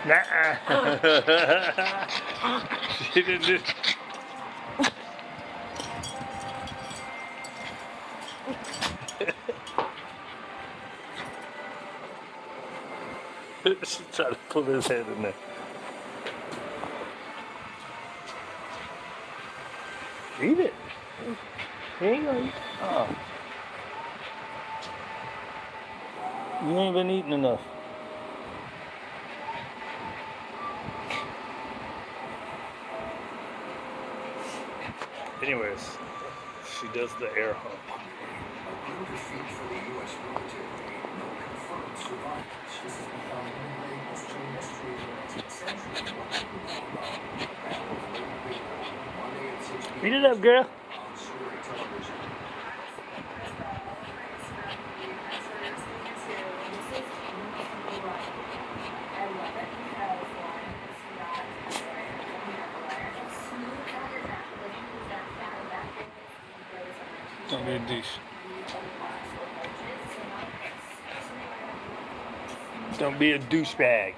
Nuh-uh. She didn't do. She tried to pull his head in there. Eat it. He ain't gonna eat. You ain't been eating enough. Anyways, she does the air hump. Eat it up, girl. Don't be a douche. Don't be a douchebag.